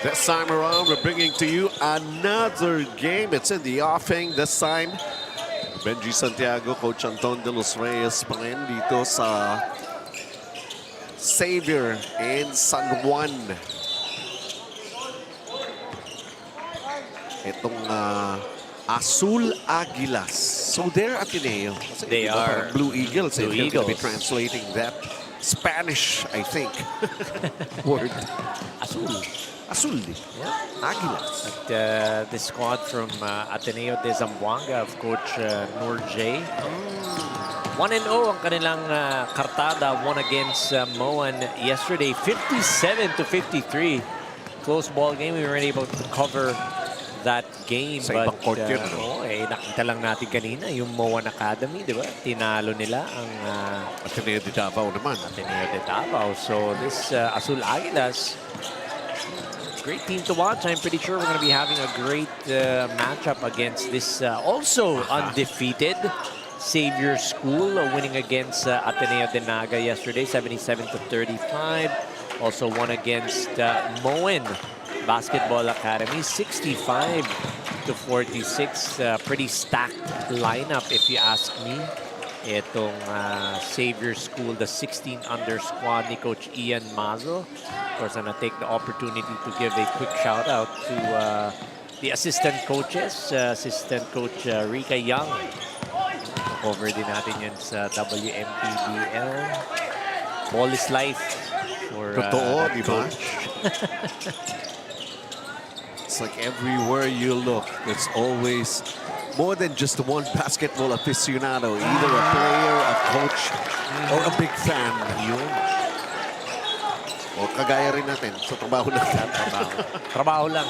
This time around, we're bringing to you another game. It's in the offing this time. Benji Santiago, Coach Anton de los Reyes pa rin dito sa Xavier in San Juan. Itong Azul Aguilas. So they're Ateneo. They are Blue Eagles. Blue They're going to be Eagles. translating that Spanish, I think, word. Azul. Azul. Yeah. Aguilas. At, the squad from Ateneo de Zamboanga of Coach Noor J. 1-0 ang kanilang kartada. Won against Moan yesterday. 57-53. Close ball game. We weren't able to cover that game. Sa ibang court yun, no? Nakita lang natin kanina yung Moan Academy, di ba? Tinalo nila ang Ateneo de Davao naman. Ateneo de Davao. So this Azul Aguilas, great team to watch. I'm pretty sure we're going to be having a great matchup against this also undefeated Xavier School, winning against Ateneo de Naga yesterday, 77-35. Also won against Moen Basketball Academy, 65-46. Pretty stacked lineup if you ask me. Itong Xavier School, the 16-under squad ni Coach Ian Mazo. Of course, I'm going to take the opportunity to give a quick shout-out to the assistant coaches. Assistant Coach Rika Young. Cover din natin yan sa WMPBL. Ball is life for Totoo, di ba? Coach. It's like everywhere you look, there's always more than just one basketball aficionado, either a player, a coach, or a big fan. Yun. O kagaya rin natin sa trabaho natin. Trabaho lang.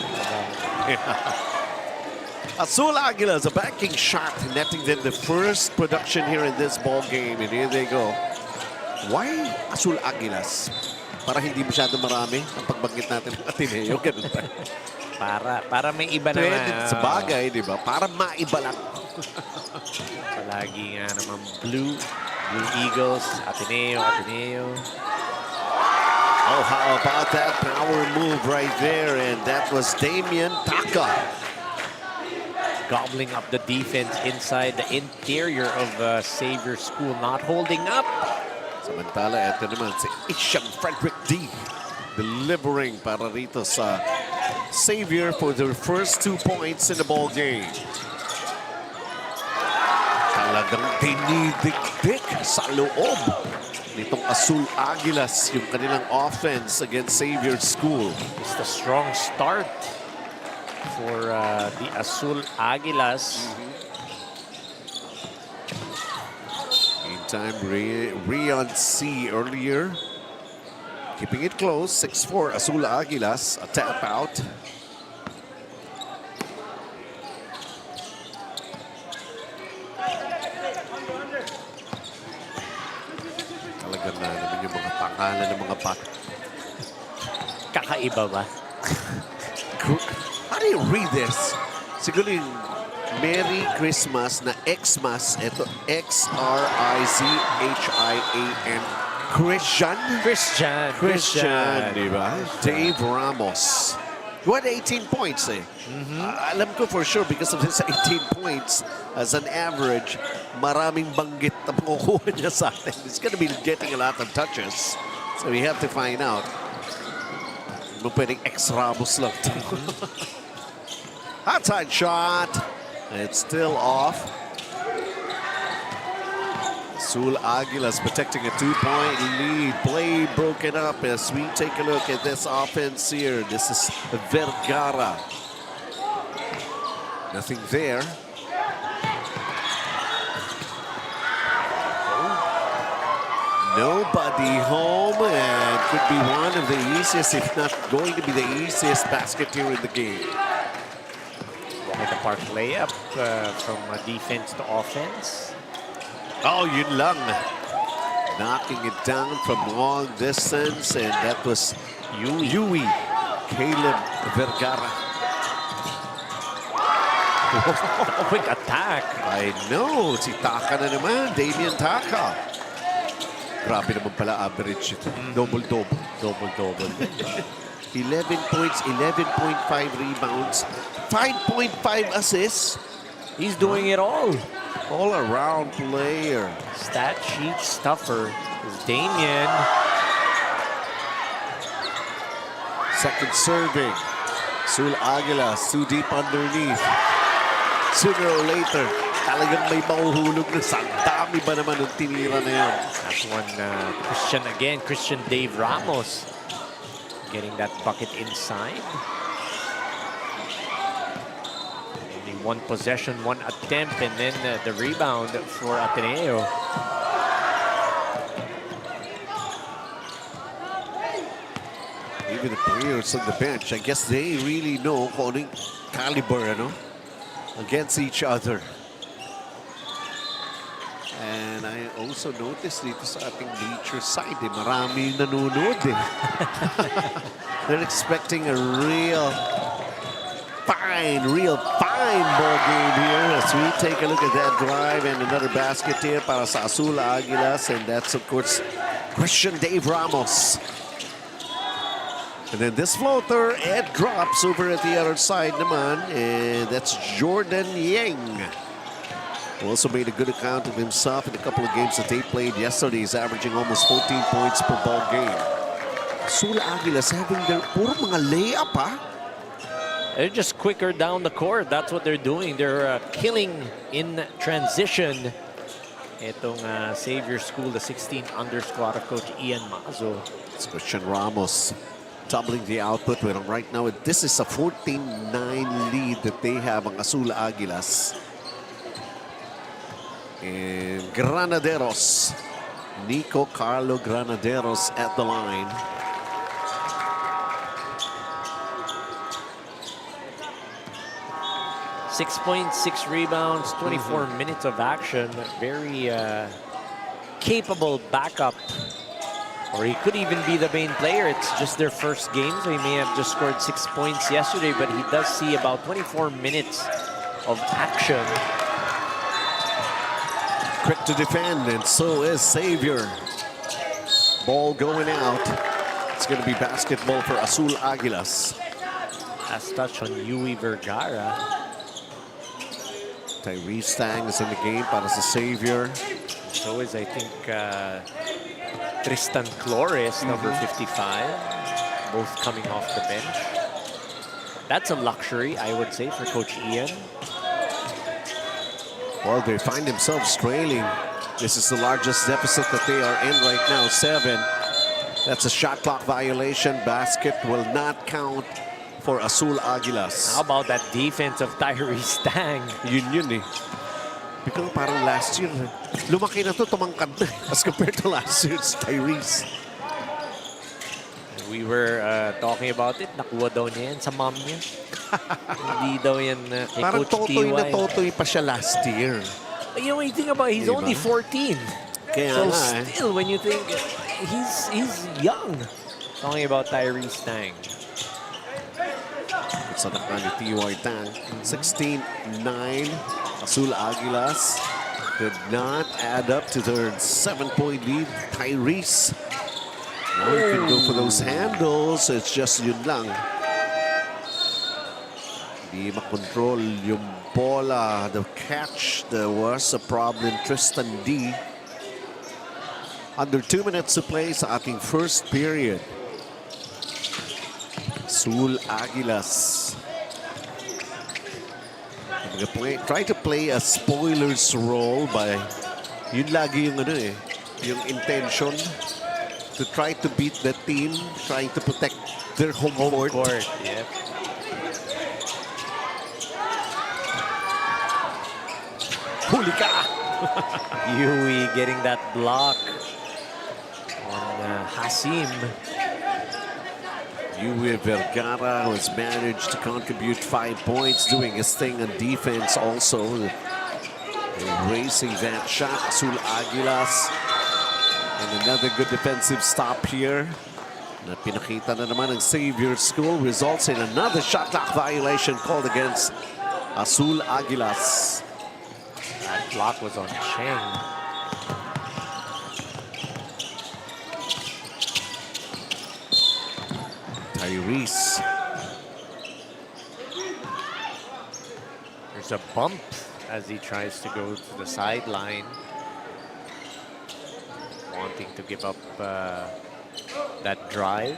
Azul Aguilas, a banking shot, netting them the first production here in this ball game. And here they go. Why Azul Aguilas? Para hindi masyado marami ang pagbanggit natin ng Ateneo. Ganun tayo. Para may iba naman. Pwede sa bagay, di ba? Para maiba lang. Palagi nga naman Blue Eagles, Ateneo. Oh, how about that power move right there? And that was Damian Taka. Gobbling up the defense inside the interior of Xavier School, not holding up. Samantala, ito naman si Isham Frederick D. Delivering para rito sa Xavier for their first 2 points in the ball game. Talagang dinidikdik sa loob nitong Azul Aguilas yung kanilang offense against Xavier School. It's a strong start for the Azul Aguilas. Meantime, Rion C earlier. Keeping it close, 6-4, Azul Aguilas, a tap out. Talagang na naman yung mga pangalan ng mga pat. Kakaiba ba? How do you read this? Siguro yung Merry Christmas na Xmas, ito Xrizhian. Christian, di ba? Dave Ramos. You had 18 points, eh? Alam ko for sure because of his 18 points as an average, maraming banggit na makukuha niya sa atin. He's gonna be getting a lot of touches. So we have to find out. Hindi mo pwedeng X-Ramos lang. Outside shot. It's still off. Azul Aguilas protecting a 2-point lead. Play broken up as we take a look at this offense here. This is Vergara. Nothing there. Nobody home, and could be one of the easiest, if not going to be the easiest basket here in the game. Like a park layup from defense to offense. Oh, yun lang. Knocking it down from long distance, and that was Yui Caleb Vergara. Quick attack. I know, si Taka na naman, Damian Taka. Grabe naman pala average ito. Double-double. Double-double. 11 points, 11.5 rebounds, 5.5 assists. He's doing it all. All-around player. Stat sheet stuffer is Damien. Second serving. Azul Aguilas, too deep underneath. Sooner or later, talagang may mahuhulog na sa dami ba naman ng tinira na yan. That's one Christian Dave Ramos getting that bucket inside. Only one possession, one attempt, and then the rebound for Ateneo. Even the players on the bench, I guess they really know kung anong caliber, ano, against each other. And I also noticed dito sa ating bleacher side, marami nanonood eh. They're expecting a real fine ball game here as we take a look at that drive and another basket here para sa Azul Aguilas, and that's of course Christian Dave Ramos. And then this floater, it drops over at the other side naman, and that's Jordan Yang. Who also made a good account of himself in a couple of games that they played yesterday. He's averaging almost 14 points per ball game. Azul Aguilas having their puro mga layup, ha? They're just quicker down the court. That's what they're doing. They're killing in transition. Itong Xavier School, the 16 under squad of Coach Ian Mazo. It's Christian Ramos doubling the output with him right now. This is a 14-9 lead that they have ang Azul Aguilas. And Granaderos, Nico Carlo Granaderos at the line. Six points, 6 rebounds, 24 minutes of action. Very capable backup. Or he could even be the main player. It's just their first game, so he may have just scored 6 points yesterday, but he does see about 24 minutes of action. Quick to defend, and so is Xavier. Ball going out. It's going to be basketball for Azul Aguilas. Last touch on Yui Vergara. Tyrese Tang is in the game para sa Xavier. So is, I think, Tristan Flores, number 55, both coming off the bench. That's a luxury, I would say, for Coach Ian. Well, they find themselves trailing. This is the largest deficit that they are in right now, 7. That's a shot clock violation. Basket will not count for Azul Aguilas. How about that defense of Tyrese Tang? Yun eh. Because parang last year, lumaki na to, tumangkad na as compared to last year's Tyrese. We were talking about it. Nakuha daw niya yan sa mom niya. Hindi daw yan kay Parang Coach totoy TY. na totoy pa siya last year. You know, you think about it, he's only 14. Kaya So nga eh. still, when you think, he's young. Talking about Tyrese Tang. Sa naka ni TY Tang, 16-9. Azul Aguilas did not add up to their 7-point lead. Tyrese. Now he can go for those handles. It's just yun lang. Di makontrol yung bola. The catch, there was a problem. Tristan D. Under 2 minutes to play sa ating first period. Azul Aguilas. Try to play a spoiler's role by yun lagi yung ano eh, yung intention to try to beat the team, trying to protect their home court. Yep. Huli ka! Yui getting that block on Hasim. Yui Vergara has managed to contribute 5 points, doing his thing on defense also. Erasing that shot, Azul Aguilas. And another good defensive stop here. Na pinakita na naman ng Xavier School results in another shot clock violation called against Azul Aguilas. That block was on Cheng. Tyrese. There's a bump as he tries to go to the sideline, wanting to give up that drive.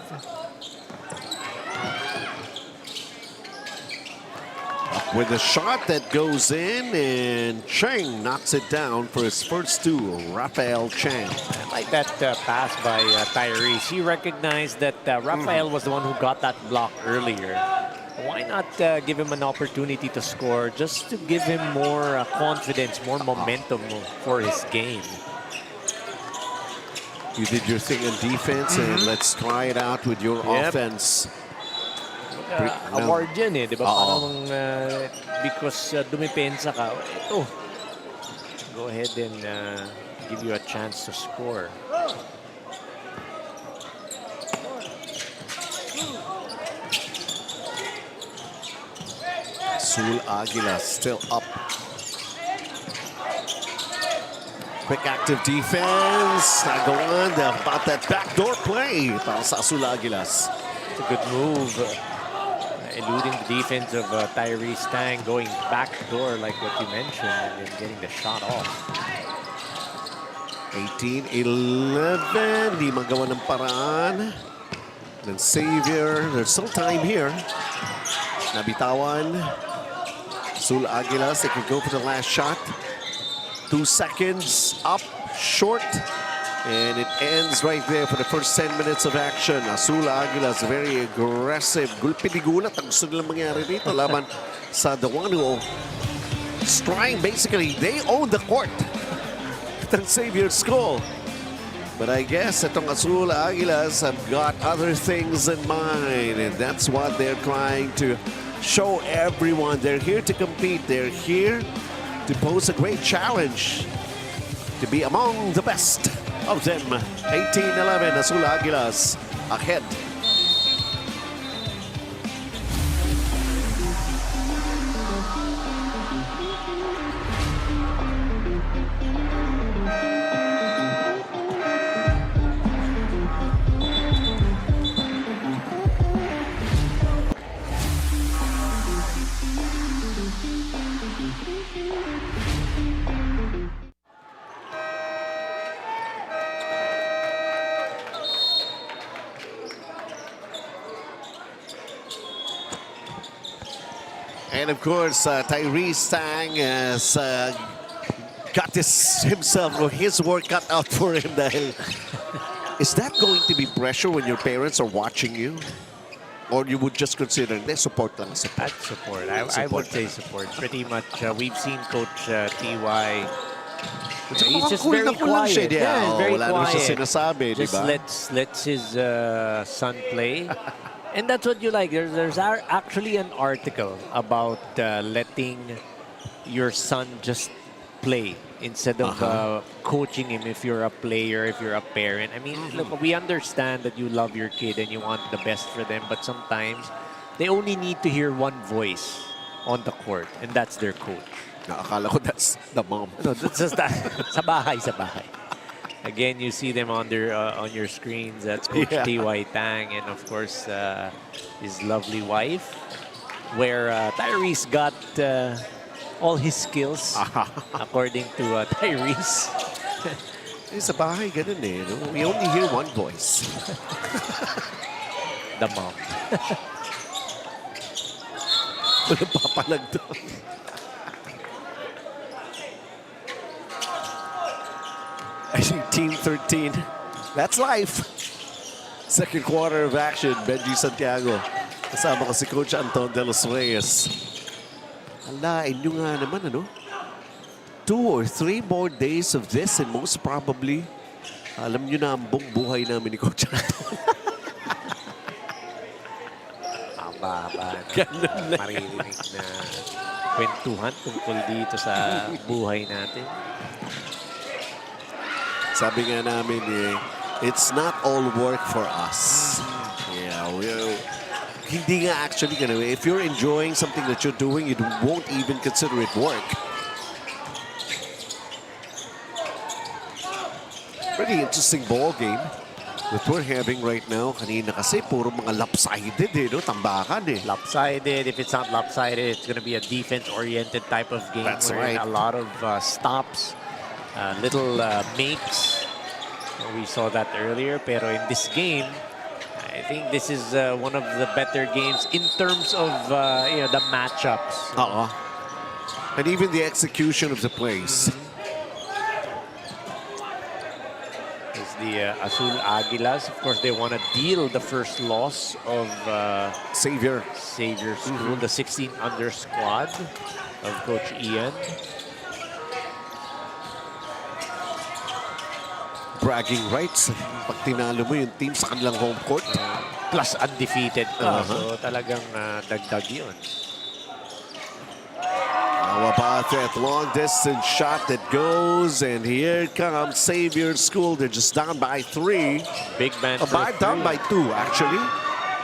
With a shot that goes in, and Cheng knocks it down for his first two. Rafael Cheng. I like that pass by Tyrese. He recognized that Rafael was the one who got that block earlier. Why not give him an opportunity to score, just to give him more confidence, more momentum for his game? You did your thing in defense, and let's try it out with your offense. Award yan eh, di ba? Parang because dumipensa ka, ito, go ahead and give you a chance to score. Azul Aguilas still up. Quick active defense. Nagawan about that backdoor play para sa Azul Aguilas. It's a good move. Eluding the defense of Tyrese Tang, going backdoor like what you mentioned, and then getting the shot off. 18-11. Di magawa ng paraan. Then Xavier. There's still time here. Nabitawan. Azul Aguilas, they could go for the last shot. 2 seconds up, short. And it ends right there for the first 10 minutes of action. Azul Aguilas, very aggressive. Pinigulat ang gusto nilang mangyari dito laban sa the one who is trying, basically, they own the court. Itong Xavier's goal. But I guess itong Azul Aguilas have got other things in mind, and that's what they're trying to show everyone. They're here to compete. They're here to pose a great challenge, to be among the best of them. 18-11, Azul Aguilas ahead. And of course, Tyrese Tang has got himself or his work cut out for him. Is that going to be pressure when your parents are watching you? Or you would just consider they support lang support? That's support. I would say support. Pretty much, we've seen Coach TY. He's just very quiet. Yeah, very quiet. Just lets his son play. And that's what you like. There's actually an article about letting your son just play instead of coaching him if you're a player, if you're a parent. I mean, look, we understand that you love your kid and you want the best for them, but sometimes they only need to hear one voice on the court, and that's their coach. Akala ko that's the mom. No, that's just that. Sa bahay, sa bahay. Again, you see them on your screens. That's Coach T.Y. Tang, and of course his lovely wife, where Tyrese got all his skills, according to Tyrese. Sa bahay, ganun eh. No? We only hear one voice. The mom. Walang papalag doon. I think Team 13. That's life. Second quarter of action, Benji Santiago. Kasama ko si Coach Anton De Los Reyes. Alain nyo nga naman, ano? 2 or 3 more days of this, and most probably, alam nyo na ang buong buhay namin ni Coach Anton. Haba-haba na maririnig na kwentuhan tungkol dito sa buhay natin. Sabi nga namin eh, it's not all work for us. Yeah, hindi nga actually ganun. If you're enjoying something that you're doing, you won't even consider it work. Pretty interesting ball game. that we're having right now. Kanina kasi puro mga lopsided no? Tambakan Lopsided. If it's not lopsided, it's going to be a defense-oriented type of game. That's where right. A lot of stops, little makes. We saw that earlier. Pero in this game, I think this is one of the better games in terms of the matchups. And even the execution of the plays. It's the Azul Aguilas. Of course, they want to deal the first loss of Xavier. Xavier School, the 16-under squad of Coach Ian. Bragging rights. Pag tinalo mo yung team sa kanilang home court. Plus undefeated ka. So talagang dagdag yun. How about that long distance shot that goes, and here comes Xavier School. They're just down by 3. Big man for Down by 2 actually.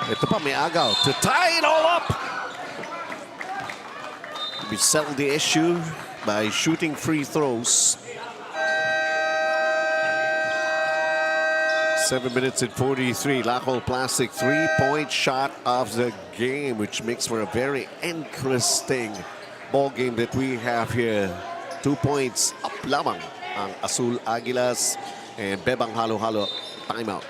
Ito pa, may agaw to tie it all up. We settled the issue by shooting free throws. 7 minutes and 43. Laco Plastic 3-point shot of the game, which makes for a very interesting ball game that we have here. 2 points up lamang ang Azul Aguilas, and Bebang halo-halo timeout.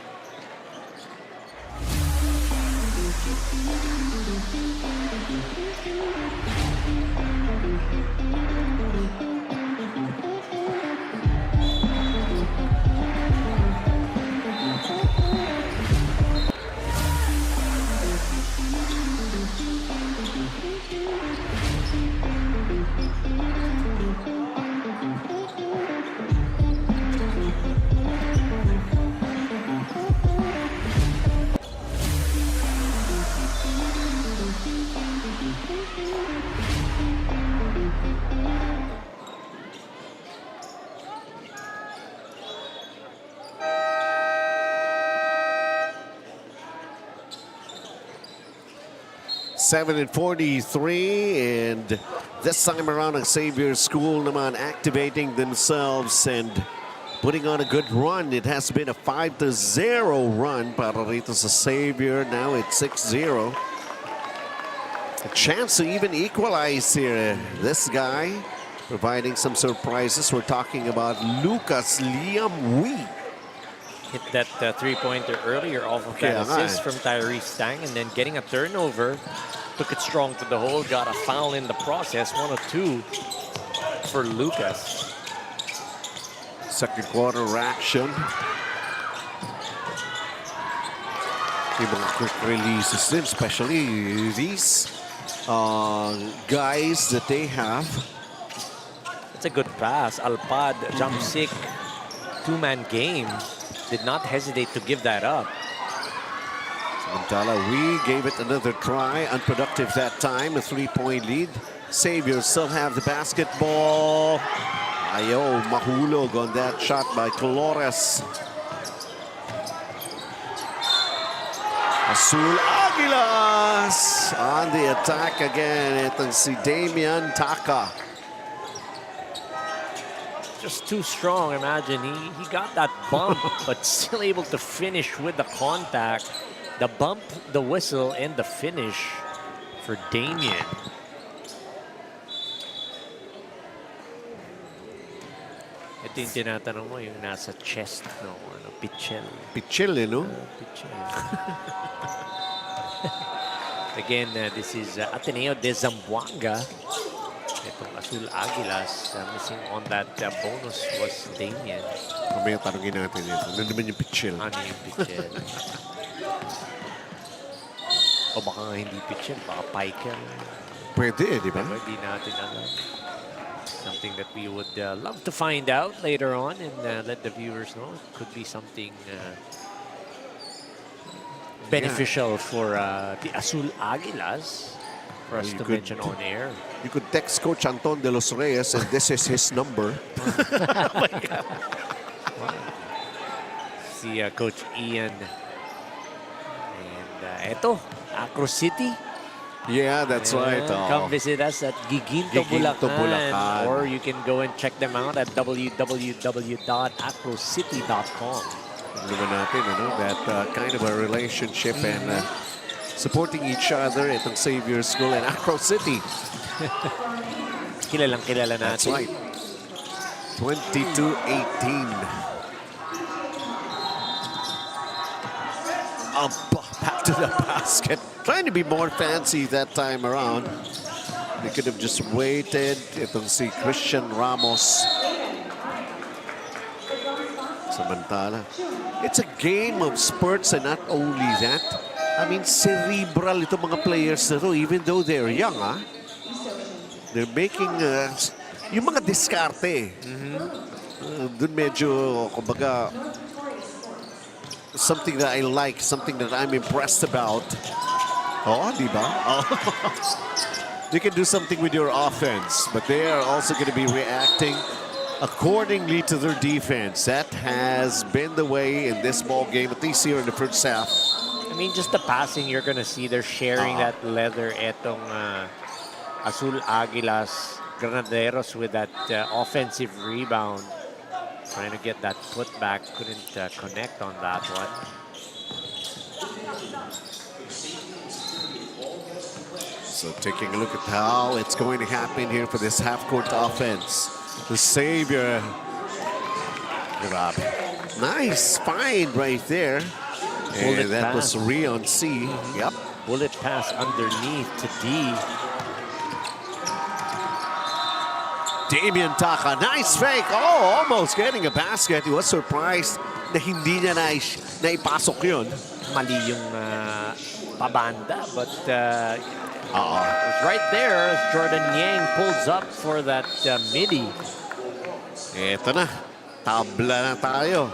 Seven and 43, and this time around ang Xavier School naman activating themselves and putting on a good run. It has been a 5-0 run para rito sa Xavier. Now it's 6-0. A chance to even equalize here. This guy providing some surprises. We're talking about Lucas Liam Wee. Hit that three-pointer earlier off of that assist from Tyrese Tang, and then getting a turnover. Took it strong to the hole, got a foul in the process. 1 of 2 for Lucas. Second quarter action. Yung mga quick releases din, especially these guys that they have. It's a good pass. Alpad, jump sick, 2-man game. Did not hesitate to give that up. Samantala, we gave it another try. Unproductive that time. A 3-point lead. Xavier still have the basketball. Ayaw mahulog on that shot by Colores. Azul Aguilas on the attack again. Itong si Damian Taka. Just too strong. Imagine he got that bump, but still able to finish with the contact. The bump, the whistle, and the finish for Damian. Ito yung tinatanong mo, yung nasa chest, no? Ano, pichel. Pichel, no? Pichel. Again, this is Ateneo de Zamboanga. Itong Azul Aguilas, missing on that bonus was Damian. Mamaya tanongin natin ito. Ano naman yung pichel? Ano yung pichel? O baka nga hindi pichel, baka piker. Pwede, di ba? Hindi natin alam. Something that we would love to find out later on and let the viewers know. It could be something beneficial for the Azul Aguilas for us to mention on air. You could text Coach Anton de los Reyes, and this is his number. Oh my God. See Coach Ian. And eto, Acro City. Yeah, that's right. Come visit us at Giginto, Bulacan. Or you can go and check them out at www.acrocity.com. Naman natin, that kind of a relationship and supporting each other itong Xavier School and Acro City. Kilalang kilala natin. That's right. 22-18. Back to the basket. Trying to be more fancy that time around. They could have just waited. Itong si Christian Ramos. Samantala. It's a game of spurts and not only that. I mean, cerebral itong mga players na to, even though they're young, They're making yung mga diskarte. Dun medyo, kumbaga, something that I like, something that I'm impressed about. Di ba? You can do something with your offense, but they are also going to be reacting accordingly to their defense. That has been the way in this ball game, at least here in the first half. I mean, just the passing, you're gonna see they're sharing that leather. Etong Azul Aguilas, Granaderos with that offensive rebound. Trying to get that putback, couldn't connect on that one. So taking a look at how it's going to happen here for this half-court offense. The Xavier. Nice find right there. And that was Rion C. Yep. Bullet pass underneath to D. Damian Taka, nice fake. Almost getting a basket. He was surprised na hindi niya naipasok yun. Mali yung pabanda, but it was right there as Jordan Yang pulls up for that midi. Eto na. Tabla na tayo.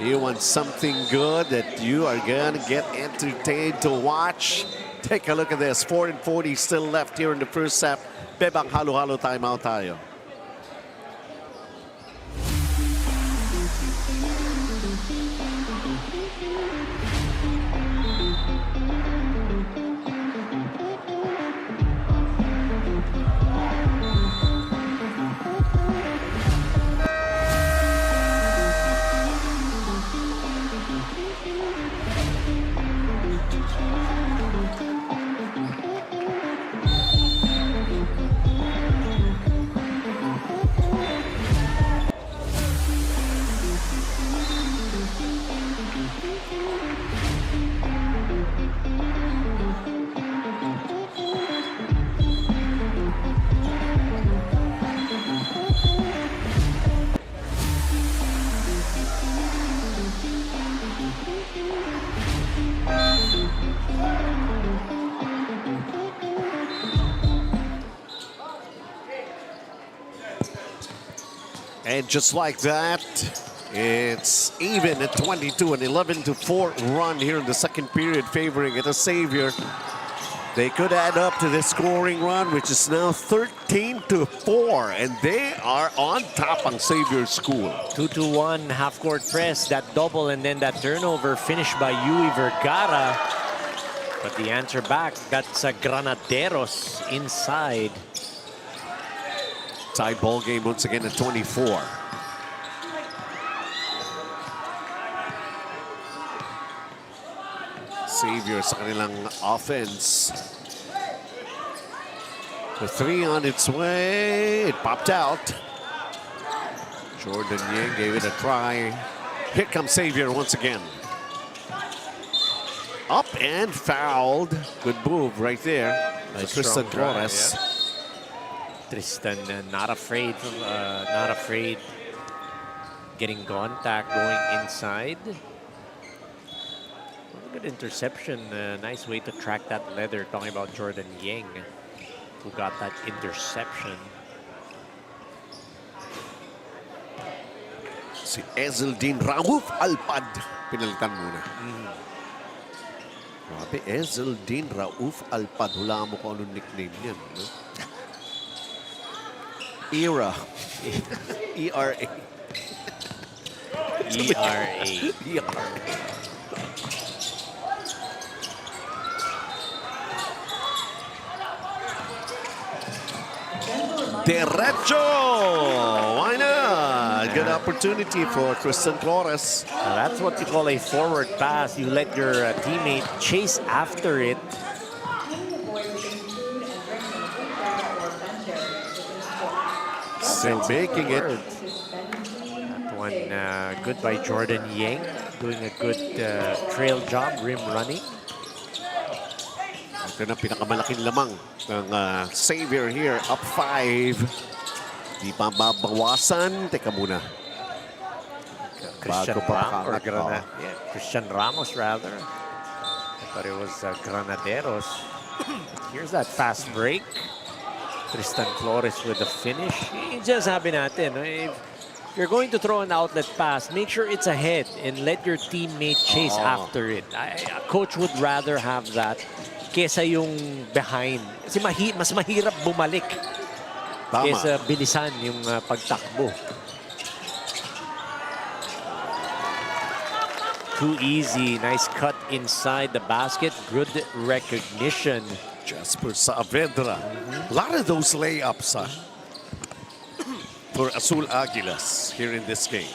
You want something good that you are gonna get entertained to watch? Take a look at this. 4:40 still left here in the first half. Bebang halo-halo timeout tayo. And just like that, it's even at 22, an 11-4 run here in the second period, favoring it a Xavier. They could add up to this scoring run, which is now 13-4, and they are on top on Xavier School. 2-1 half-court press, that double, and then that turnover finished by Yui Vergara. But the answer back, that's a Granaderos inside. Tied ball game once again at 24. Xavier sa kanilang offense. The three on its way. It popped out. Jordan Yang gave it a try. Here comes Xavier once again. Up and fouled. Good move right there. Nice Tristan strong drive, Torres. yeah. Tristan not afraid getting contact, going inside. Good interception. Nice way to track that leather. Talking about Jordan Yang, who got that interception. Si Ezeldin Rauf Alpad. Pinalitan muna. Grabe, Ezeldin Rauf Alpad. Hula mo kung anong nickname niyan. No? ERA. E-R-A. E-R-A. ERA. Derecho! Why not? good opportunity for Christian Flores. That's what you call a forward pass. You let your teammate chase after it. Still making it. That one good by Jordan Yang, doing a good trail job, rim running. Ito na pinakamalaking lamang ng Xavier here, up 5. Di pa mabawasan. Teka muna. Christian Bago pa Ramos, or makaangat. Christian Ramos rather. I thought it was Granaderos. Here's that fast break. Tristan Flores with the finish. Yung sabi natin, if you're going to throw an outlet pass, make sure it's ahead and let your teammate chase after it. A coach would rather have that kesa yung behind. Kasi mas mahirap bumalik kesa bilisan yung pagtakbo. Too easy. Nice cut inside the basket. Good recognition. Jasper Saavedra. A lot of those layups for Azul Aguilas here in this game.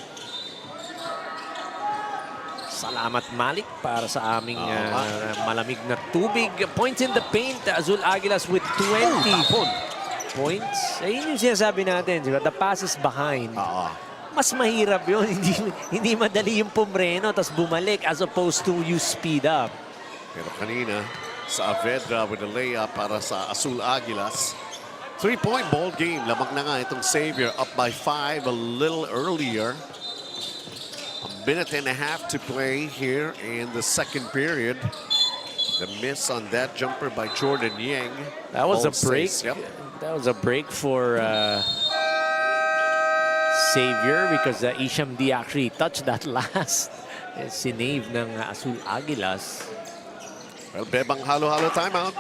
Salamat Malik para sa aming malamig na tubig. Points in the paint. Azul Aguilas with 20 points. Ayun yung sinasabi natin. The pass is behind. Mas mahirap yun. Hindi madali yung pumreno tapos bumalik as opposed to you speed up. Pero kanina, Saavedra with a layup para sa Azul Aguilas. 3-point ball game. Lamang na nga itong Xavier, up by 5 a little earlier. A minute and a half to play here in the second period. The miss on that jumper by Jordan Yang. That was a break. Yep. That was a break for Xavier because Isham D actually touched that last. Sinave ng Azul Aguilas. Well, Bebang halo-halo timeout.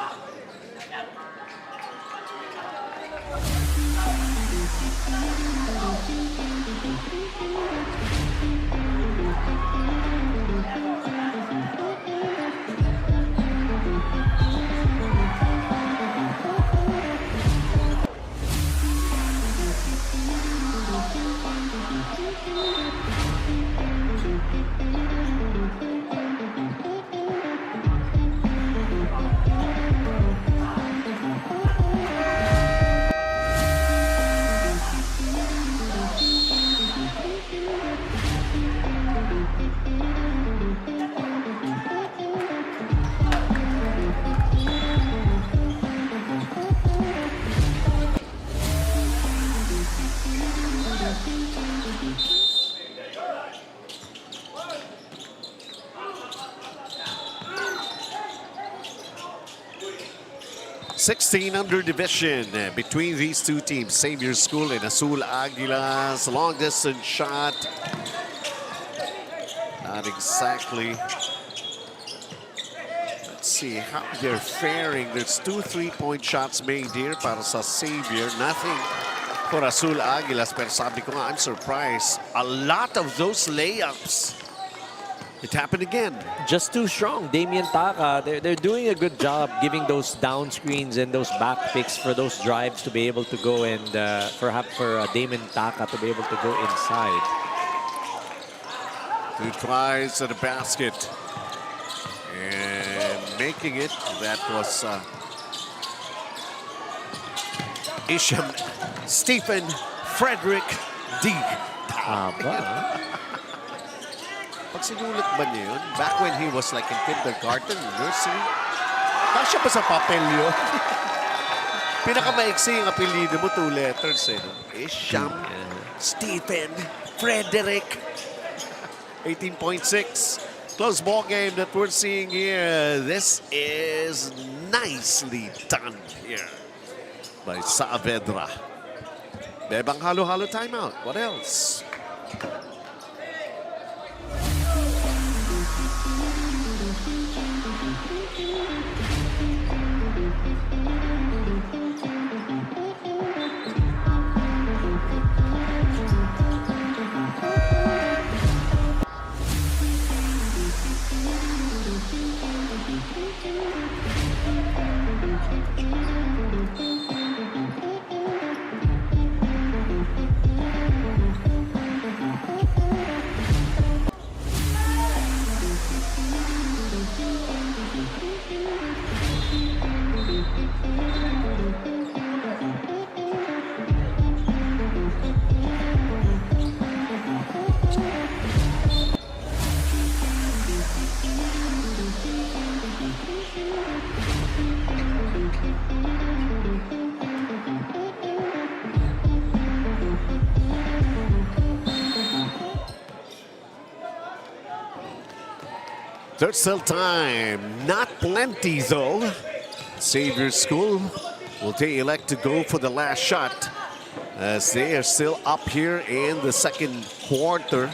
$16 under division between these two teams, Xavier School and Azul Aguilas. Long distance shot. Not exactly. Let's see how they're faring. There's 2 3-point shots made here para sa Xavier. Nothing for Azul Aguilas. Pero sabi ko nga, I'm surprised. A lot of those layups. It happened again. Just too strong. Damian Taka, they're doing a good job giving those down screens and those back picks for those drives to be able to go and perhaps for Damian Taka to be able to go inside. 2 tries at the basket. And making it, that was Isham Stephen Frederick D. Pag sinulat ba niya yun? Back when he was like in kindergarten, nursery, kasya pa sa papel yun? Pinakamaiksi yung apelido mo, 2 letters eh. No? Isham Stephen Frederick. 18.6. Close ball game that we're seeing here. This is nicely done here by Saavedra. Bebang halo-halo timeout. What else? There's still time. Not plenty, though. Xavier School will they elect to go for the last shot as they are still up here in the second quarter.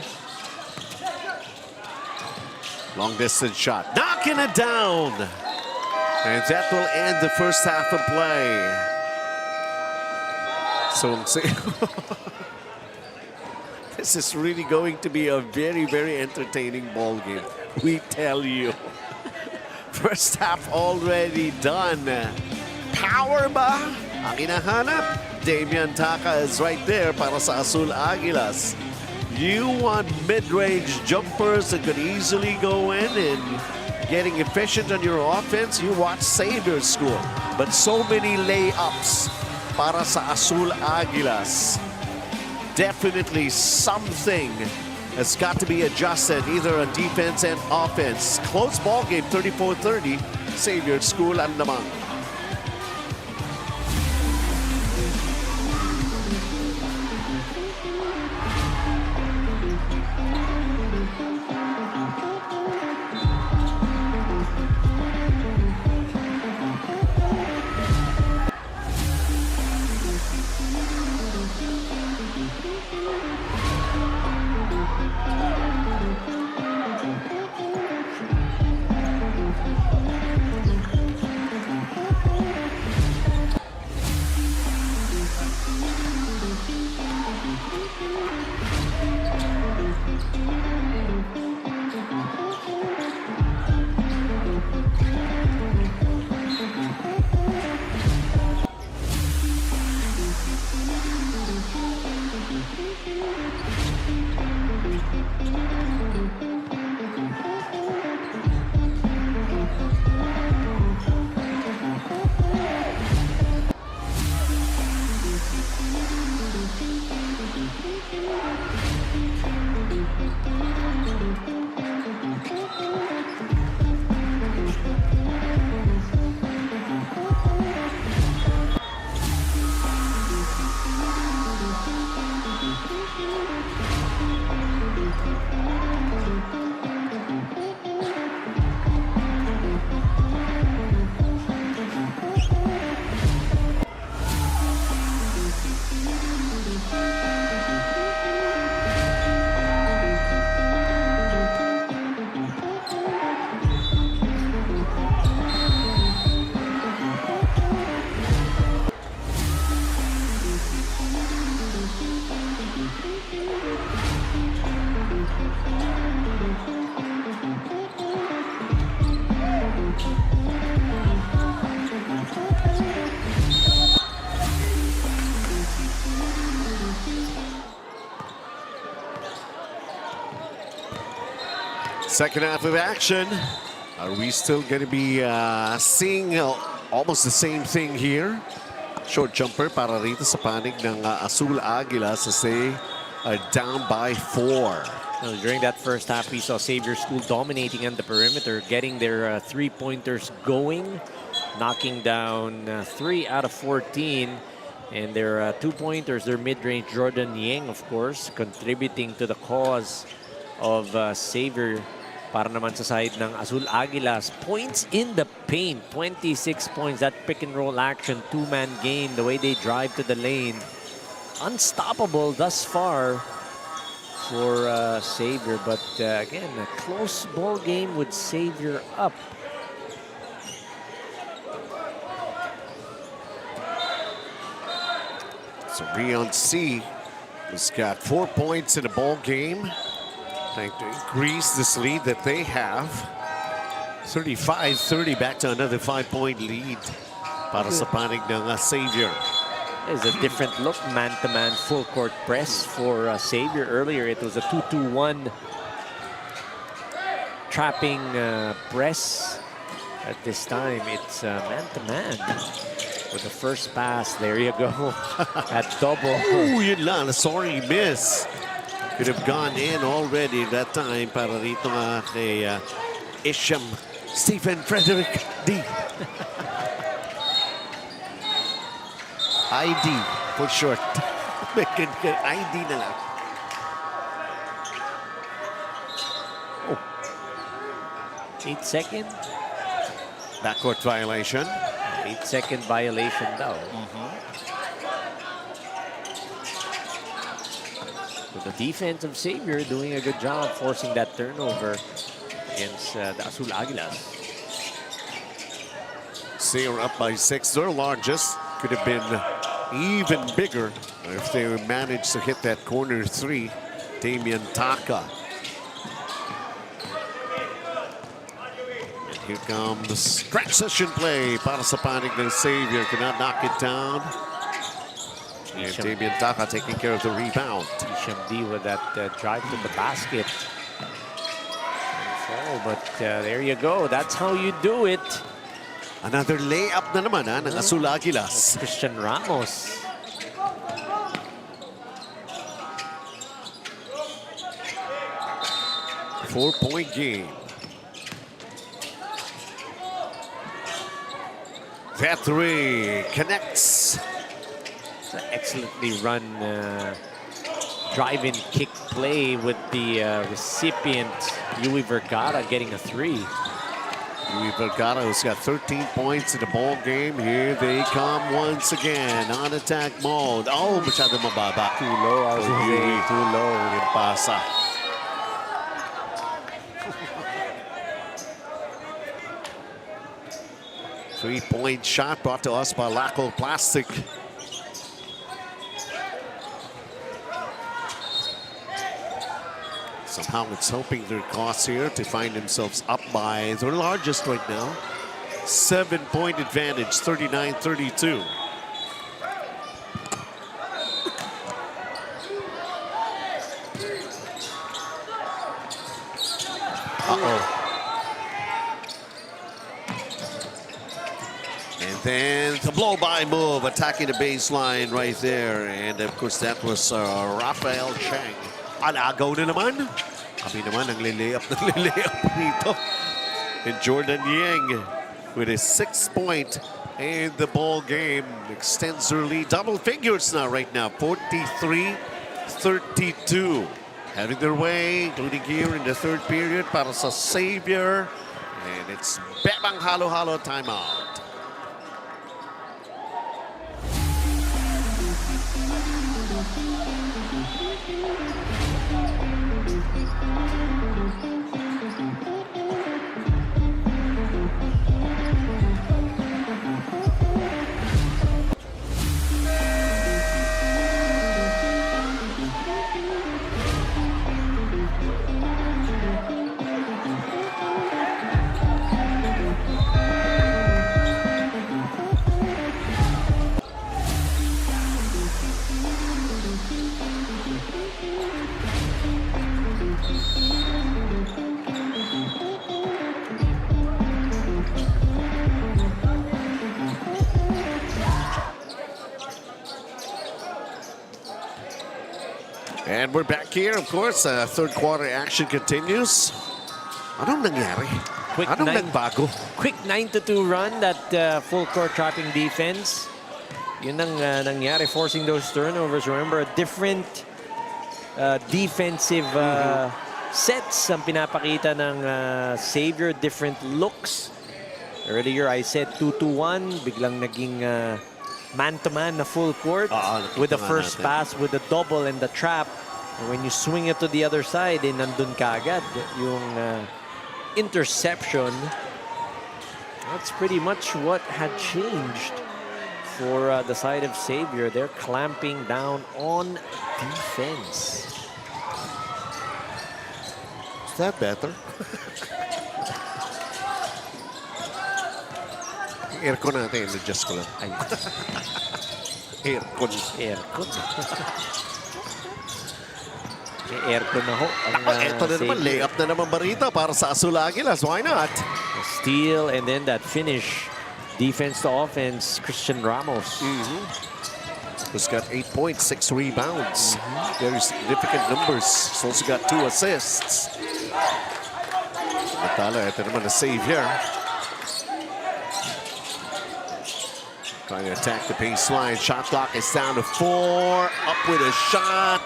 Long distance shot. Knocking it down. And that will end the first half of play. So this is really going to be a very, very entertaining ball game. We tell you. First half already done. Power ba ang hinahanap? Damian Taka is right there para sa Azul Aguilas. You want mid-range jumpers that could easily go in and getting efficient on your offense, you watch Xavier School. But so many layups para sa Azul Aguilas. Definitely something has got to be adjusted either on defense and offense. Close ball game, 34-30. Xavier School ang lamang. Second half of action. Are we still going to be seeing almost the same thing here? Short jumper para rito sa panig ng Azul Aguilas as they are down by 4. During that first half, we saw Xavier School dominating on the perimeter, getting their three-pointers going, knocking down 3 out of 14. And their two-pointers, their mid-range, Jordan Yang, of course, contributing to the cause of Xavier. Para naman sa side ng Azul Aguilas, points in the paint, 26 points. That pick and roll action, two-man game, the way they drive to the lane. Unstoppable thus far for Xavier, but again, a close ball game with Xavier up. So Rion C has got 4 points in a ball game. Trying to increase this lead that they have. 35-30, back to another 5-point lead para sa panig ng Xavier. It's a different look, man-to-man full court press for Xavier. Earlier, it was a 2-2-1 trapping press. At this time, it's man-to-man. With the first pass, there you go, at double. Ooh, yun lang, sorry miss. Could have gone in already that time para rito nga kay Isham Stephen Frederick D. ID for short. ID na lang. 8-second? Backcourt violation. 8-second violation daw. So the defense of Xavier doing a good job forcing that turnover against the Azul Aguilas. Xavier up by 6. Their largest could have been even bigger if they managed to hit that corner 3. Damian Taka. And here comes transition play para sa panig ng Xavier. Cannot knock it down. And Damian Taka taking care of the rebound. D with that drive to the basket. But there you go. That's how you do it. Another layup na naman ng Azul Aguilas. Christian Ramos. Four-point game. That 3 connects. It's an excellently run drive-in kick play with the recipient, Yui Vergara, getting a 3. Yui Vergara, who's got 13 points in the ball game. Here they come once again on attack mode. Oh, masyado mababa. Too low, Yui. too low. Yung pasa. Three-point shot brought to us by Laco Plastic. Somehow it's helping their cause here to find themselves up by their largest right now. 7-point advantage, 39-32. And then the blow-by move, attacking the baseline right there. And of course, that was Rafael Chang. Alagaw na naman. Kami naman ang lilayap dito. And Jordan Yang with a 6-point in the ball game. Extends their lead. Double figures now right now. 43-32. Having their way, including here in the third period para sa Xavier. And it's Bebang halo-halo timeout. And we're back here, of course. Third quarter action continues. Anong nangyari? Anong nagbago? Quick 9-2 run, that full court trapping defense. Yun ang nangyari, forcing those turnovers. Remember, a different defensive sets ang pinapakita ng Xavier, different looks. Earlier, I said 2-1, biglang naging man-to-man na full court with the first pass, with the double and the trap. And when you swing it to the other side, nandun ka agad yung interception. That's pretty much what had changed for the side of Xavier. They're clamping down on defense. Is that better? Aircon natin, adjust ko lang. Aircon. Aircon. May aircon na ho. Ito na naman, layup na naman Barita para sa Azul Aguilas. Why not? Steal and then that finish. Defense to offense, Christian Ramos. Who's got 8 points, 6 rebounds. Very significant numbers. He's also got 2 assists. Natala, ito naman na Xavier. Trying to attack the baseline. Shot clock is down to 4. Up with a shot.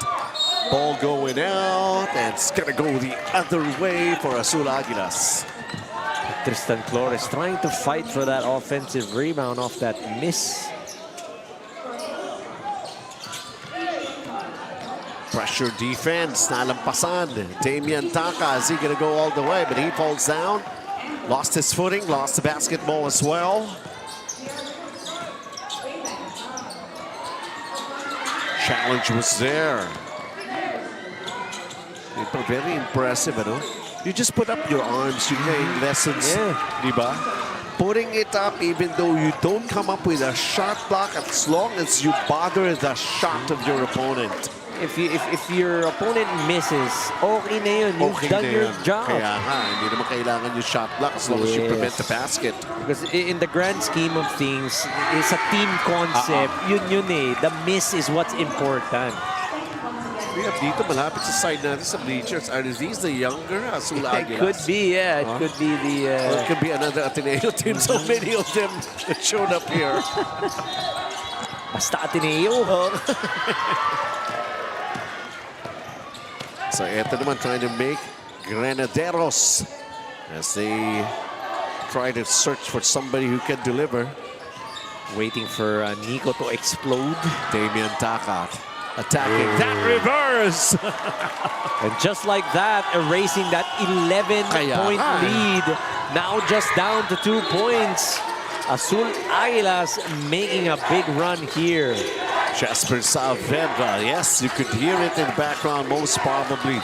Ball going out. And it's going to go the other way for Azul Aguilas. Tristan Flores trying to fight for that offensive rebound off that miss. Pressure defense, nalampasan. Damian Taka, is he going to go all the way? But he falls down. Lost his footing, lost the basketball as well. Challenge was there. Very impressive, you know? You just put up your arms, you're playing lessons, diba? Putting it up even though you don't come up with a shot block as long as you bother the shot of your opponent. If your opponent misses, okay na yun. You've done your job. Kaya nga, hindi naman kailangan yung shot block as long as you prevent the basket. Because in the grand scheme of things, it's a team concept. Yun eh. The miss is what's important. We have dito malapit sa side natin sa bleachers. Are these the younger Azul Aguilas? It could be, yeah. It could be the... Or it could be another Ateneo team. So many of them that showed up here. Basta Ateneo. So eto naman trying to make Granaderos as they try to search for somebody who can deliver. Waiting for Nico to explode. Damian Taka attacking. That reverse! And just like that, erasing that 11-point lead. Now just down to 2 points. Azul Aguilas making a big run here. Jasper Saavedra, yes, you could hear it in the background most probably.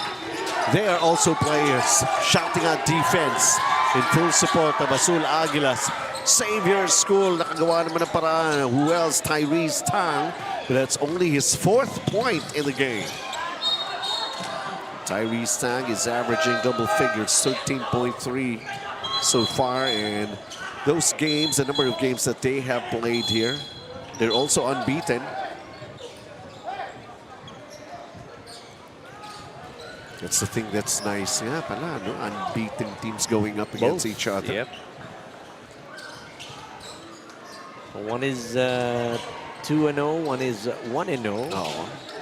They are also players shouting out defense in full support of Azul Aguilas. Xavier School, nakagawa naman ng paraan. Who else? Tyrese Tang, but that's only his 4th point in the game. Tyrese Tang is averaging double figures, 13.3 so far, and those games, the number of games that they have played here, they're also unbeaten. That's the thing that's nice. Yeah, pala, no? Unbeaten teams going up against each other. Yep. One is 2-0, one is 1-0.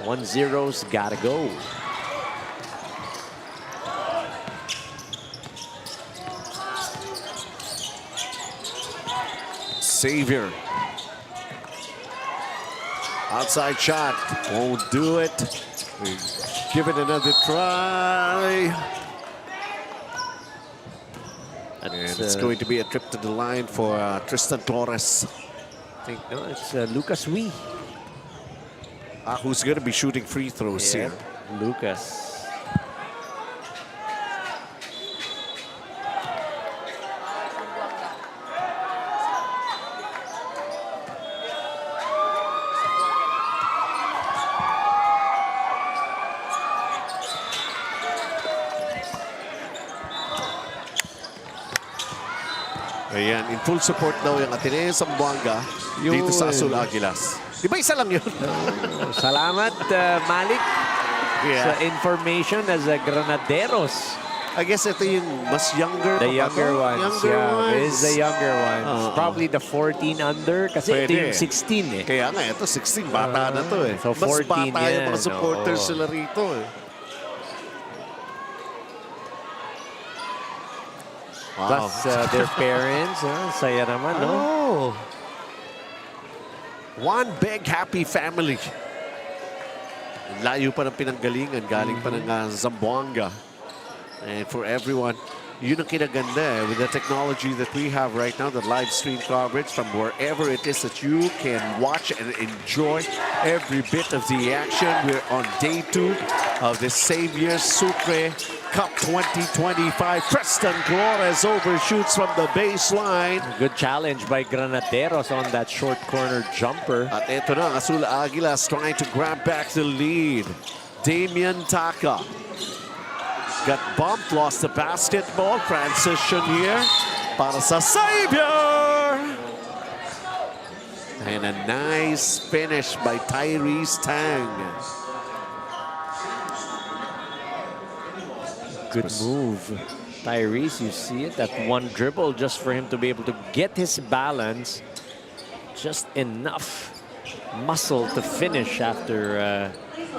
1-0's gotta go. Xavier. Outside shot. Won't do it. Give it another try. And it's going to be a trip to the line for Tristan Flores. I think no, it's Lucas Wee. Who's going to be shooting free throws here. Lucas. Ayan, in full support daw yung Ateneo Zamboanga dito sa Azul Aguilas. Di ba isa lang yun? Salamat, Malik, sa information as a Granaderos. I guess ito yung mas younger. The younger ones. It is the younger ones. Probably the 14 under. Kasi ito yung 16 eh. Kaya nga, ito 16. Bata na to eh. So 14 mas bata yung mga supporters oo. sila rito eh. Wow. Plus their parents. Saya naman, no? Oh. One big happy family. Layo pa ng pinanggalingan. Galing pa ng Zamboanga. And for everyone, yun ang kinaganda eh, with the technology that we have right now, the live stream coverage from wherever it is that you can watch and enjoy every bit of the action. We're on day 2 of the Xavier Sucre Cup 2025. Tristan Flores overshoots from the baseline. Good challenge by Granaderos on that short corner jumper. At ito na, Azul Aguilas trying to grab back the lead. Damian Taka got bumped, lost the basketball. Transition here para sa Xavier. And a nice finish by Tyrese Tang. Good move. Tyrese, you see it? That one dribble just for him to be able to get his balance. Just enough muscle to finish after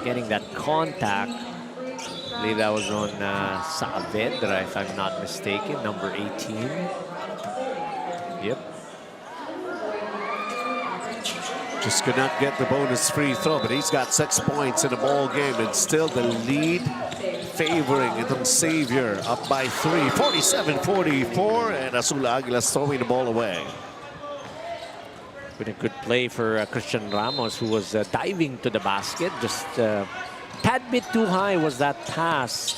getting that contact. I believe that was on Saavedra, if I'm not mistaken, number 18. Yep. Just could not get the bonus free throw, but he's got 6 points in the ball game, and still the lead favoring itong Xavier, up by 3, 47-44, and Azul Aguilas throwing the ball away. Been a good play for Christian Ramos, who was diving to the basket. Just tad bit too high was that pass.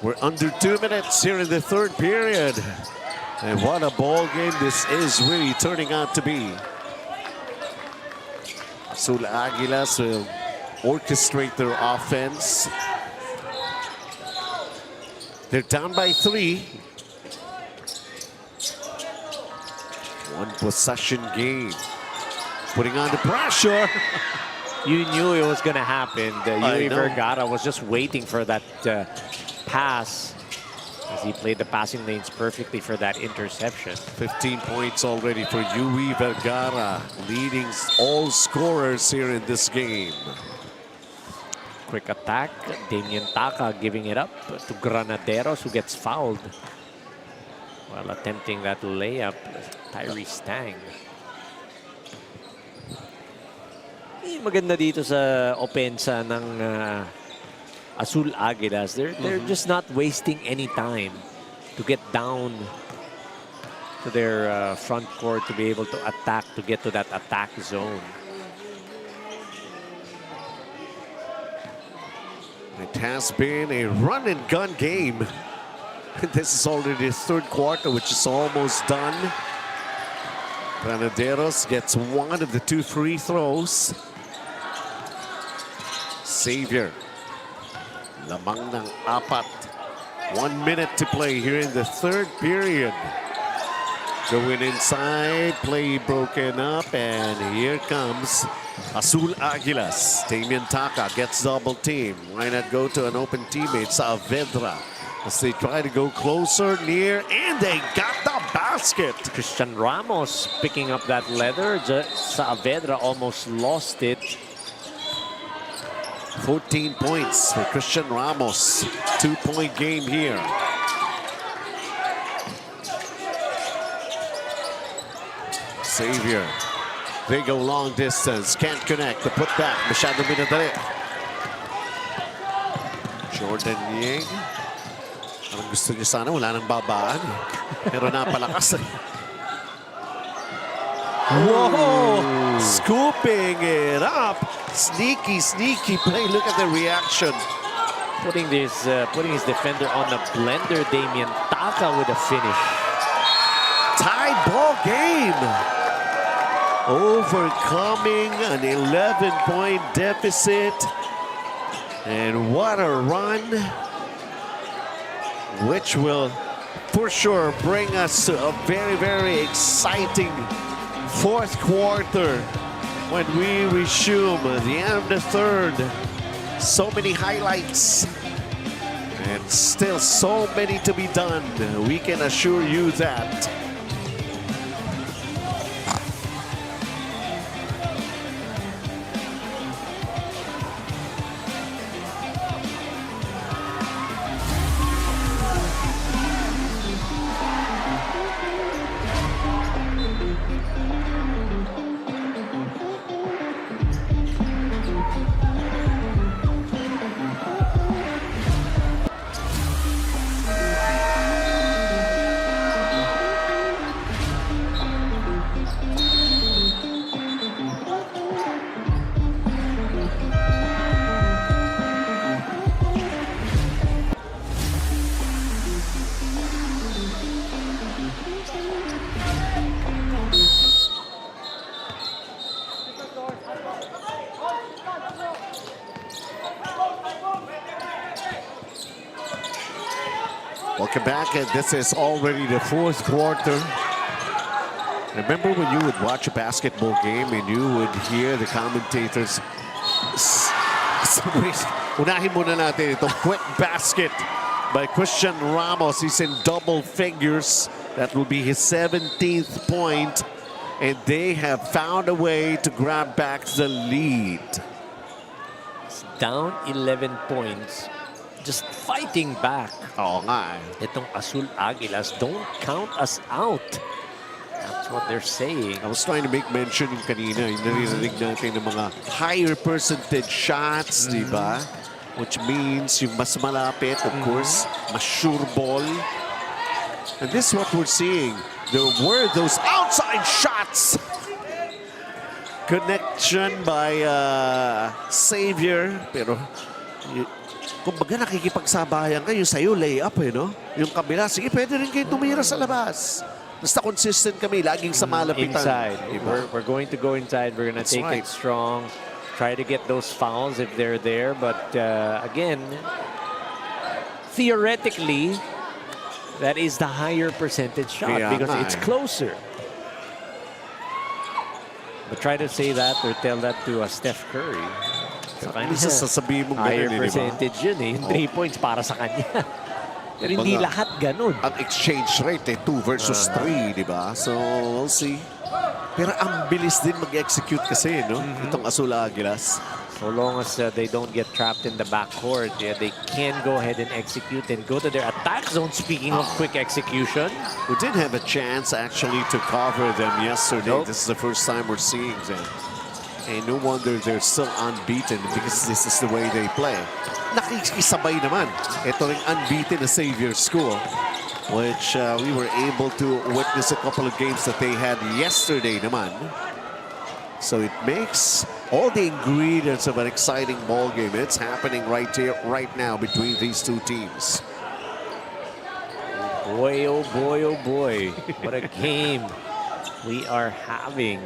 We're under 2 minutes here in the third period. And what a ball game this is really turning out to be. Azul Aguilas will orchestrate their offense. They're down by 3. One possession game. Putting on the pressure. You knew it was going to happen. Yuri Vergara was just waiting for that pass, as he played the passing lanes perfectly for that interception. 15 points already for Yuri Vergara, leading all scorers here in this game. Quick attack. Damien Taka giving it up to Granaderos, who gets fouled while attempting that layup. Tyree Stang. Maganda dito sa opensa ng Azul Aguilas. They're just not wasting any time to get down to their front court to be able to attack, to get to that attack zone. It has been a run and gun game. This is already the third quarter, which is almost done. Granaderos gets one of the 2 free throws. Xavier, lamang ng 4. 1 minute to play here in the third period. Going inside, play broken up, and here comes Azul Aguilas. Damien Taka gets double team. Why not go to an open teammate, Saavedra, as they try to go closer, near, and they got the basket. Christian Ramos picking up that leather. Saavedra almost lost it. 14 points for Christian Ramos. 2-point game here. Xavier, they go long distance, can't connect. The putback, masyado minadali. Jordan Ying. Parang gusto niya sana, wala nang babaan. Pero napalakas. Whoa! Scooping it up. Sneaky, sneaky play. Look at the reaction. Putting his defender on a blender. Damien Taka with a finish. Tied ball game. Overcoming an 11-point deficit. And what a run, which will for sure bring us to a very, very exciting fourth quarter when we resume the end of the third. So many highlights and still so many to be done. We can assure you that. Welcome back, and this is already the fourth quarter. Remember when you would watch a basketball game and you would hear the commentators, unahin muna natin itong quick basket by Christian Ramos. He's in double figures. That will be his 17th point, and they have found a way to grab back the lead. minutes, down 11 points, just fighting back. Oo nga eh. Itong Azul Aguilas, don't count us out. That's what they're saying. I was trying to make mention yung kanina, yung naririnig natin ng mga higher percentage shots, di ba? Which means yung mas malapit, of course, mas sure ball. And this is what we're seeing. There were those outside shots. Connection by Xavier. Pero, kumbaga nakikipagsabayan kayo sa'yo, layup eh, no? Yung kabila, sige, pwede rin kayo tumira sa labas. Basta consistent kami, laging sa malapitan. Inside. Diba? We're going to go inside. We're going to take it strong. Try to get those fouls if they're there. But again, theoretically, that is the higher percentage shot because it's closer. But try to say that or tell that to Steph Curry. Sa kanya, sasabihin mong higher ganun, percentage yun eh. 3 points para sa kanya. Pero hindi lahat ganun. Ang exchange rate eh, 2 versus 3, di ba? So, we'll see. Pero ang bilis din mag-execute kasi, no? Itong Azul Aguilas. So long as they don't get trapped in the backcourt, they can go ahead and execute and go to their attack zone. Speaking of quick execution. We did have a chance actually to cover them yesterday. This is the first time we're seeing them. And no wonder they're still unbeaten because this is the way they play. Nakikisabay naman. Ito ring unbeaten na Xavier school, which we were able to witness a couple of games that they had yesterday naman. So it makes all the ingredients of an exciting ball game. It's happening right here, right now between these two teams. Boy, oh boy, oh boy. What a game we are having.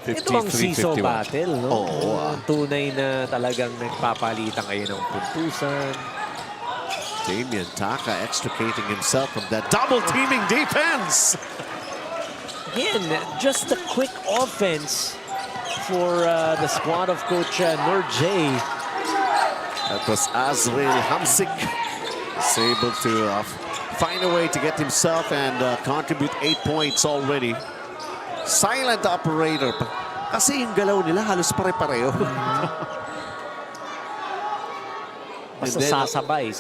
Ito ang seesaw battle, no? Tunay na talagang nagpapalitan kayo ng puntusan. Damian Taka extricating himself from that double-teaming defense. Again, just a quick offense for the squad of Coach Norjay. That was Azrael Hamsik. He's able to find a way to get himself and contribute 8 points already. Silent operator. Kasi yung galaw nila halos pare-pareho. Basta sasabay at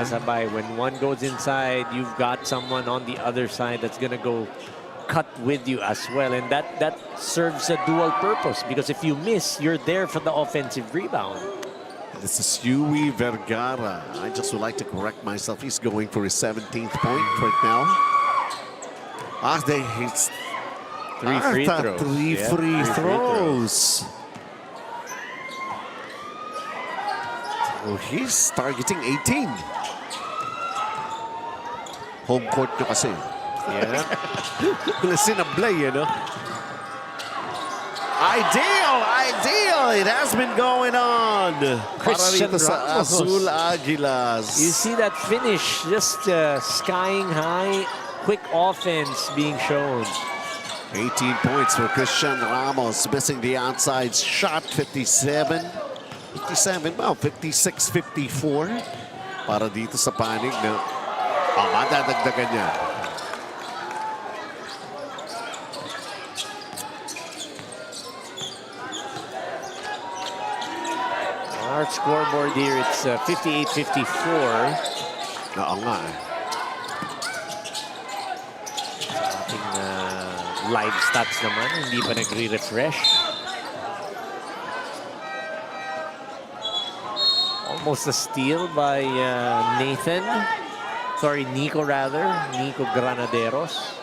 sasabay. When one goes inside, you've got someone on the other side that's gonna go cut with you as well. And that serves a dual purpose because if you miss, you're there for the offensive rebound. This is Yui Vergara. I just would like to correct myself. He's going for his 17th point right now. He's 3 free throws. Three free throws. Oh, he's targeting 18. Home court nyo kasi. Yeah. Listen a play, you know. Ideal. It has been going on. Christian Para rito sa Azul Aguilas. You see that finish, just skying high, quick offense being shown. 18 points for Christian Ramos, missing the outside shot. 56-54 para dito sa panig na madadagdagan niya. Our scoreboard here, it's 58-54. Oo nga. Ating live stats naman, hindi pa nagre-refresh. Almost a steal by Nico Granaderos.